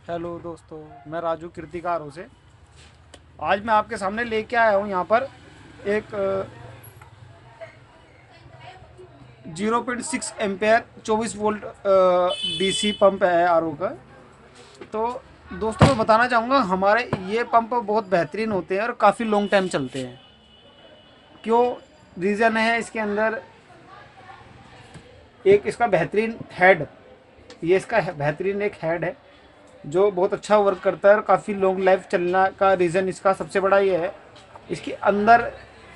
Hello दोस्तों, मैं राजू कीर्तिकारों से। आज मैं आपके सामने लेके आया हूँ यहाँ पर एक 0.6 एम्पेयर 24 वोल्ट डीसी पंप है आरओ का। तो दोस्तों मैं बताना चाहूँगा, हमारे ये पंप बहुत बेहतरीन होते हैं और काफ़ी लॉन्ग टाइम चलते हैं। क्यों? रीज़न है इसके अंदर एक इसका बेहतरीन हेड। ये इसका बेहतरीन एक हेड है जो बहुत अच्छा वर्क करता है और काफ़ी लॉन्ग लाइफ चलना का रीज़न इसका सबसे बड़ा ये है। इसके अंदर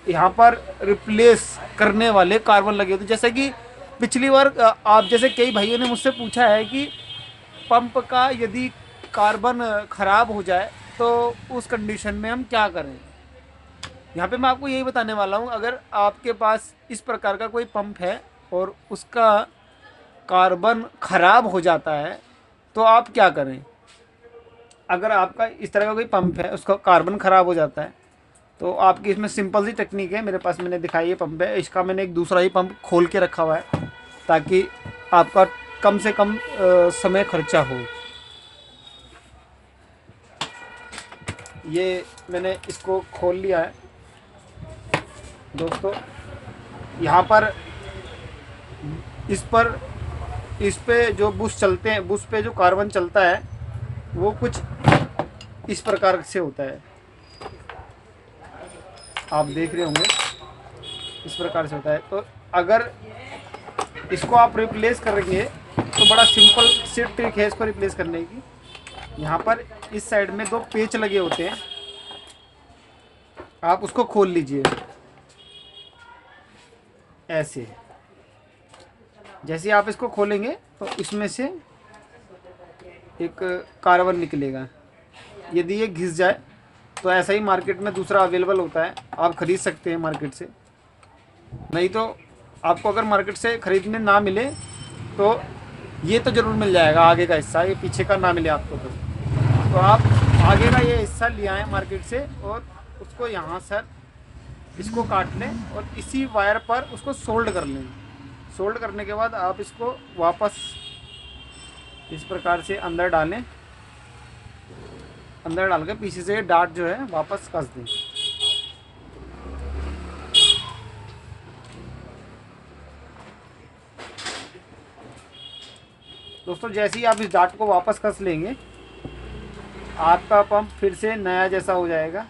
यहाँ पर रिप्लेस करने वाले कार्बन लगे होते हैं। जैसे कि पिछली बार आप जैसे कई भाइयों ने मुझसे पूछा है कि पंप का यदि कार्बन ख़राब हो जाए तो उस कंडीशन में हम क्या करें। यहाँ पे मैं आपको यही बताने वाला हूँ, अगर आपके पास इस प्रकार का कोई पंप है और उसका कार्बन ख़राब हो जाता है तो आप क्या करें। अगर आपका इस तरह का कोई पंप है, उसका कार्बन ख़राब हो जाता है, तो आपकी इसमें सिंपल सी टेक्निक है। मेरे पास मैंने दिखाई है पंप है, इसका मैंने एक दूसरा ही पंप खोल के रखा हुआ है ताकि आपका कम से कम समय खर्चा हो। ये मैंने इसको खोल लिया है दोस्तों। यहाँ पर इस पे जो बुश चलते हैं, बुश पे जो कार्बन चलता है वो कुछ इस प्रकार से होता है, आप देख रहे होंगे इस प्रकार से होता है। तो अगर इसको आप रिप्लेस करेंगे तो बड़ा सिंपल सी ट्रिक है इसको रिप्लेस करने की। यहाँ पर इस साइड में दो पेच लगे होते हैं, आप उसको खोल लीजिए ऐसे। जैसे आप इसको खोलेंगे तो इसमें से एक कार्बन निकलेगा। यदि ये घिस जाए तो ऐसा ही मार्केट में दूसरा अवेलेबल होता है, आप ख़रीद सकते हैं मार्केट से। नहीं तो आपको अगर मार्केट से ख़रीदने ना मिले तो ये तो ज़रूर मिल जाएगा, आगे का हिस्सा, ये पीछे का ना मिले आपको तो आप आगे का ये हिस्सा ले आएँ मार्केट से और उसको यहाँ सर इसको काट लें और इसी वायर पर उसको सोल्ड कर लें। सोल्ड करने के बाद आप इसको वापस इस प्रकार से अंदर डालें, अंदर डाल के पीछे से डार्ट जो है वापस कस दें। दोस्तों जैसे ही आप इस डार्ट को वापस कस लेंगे, आपका पंप फिर से नया जैसा हो जाएगा।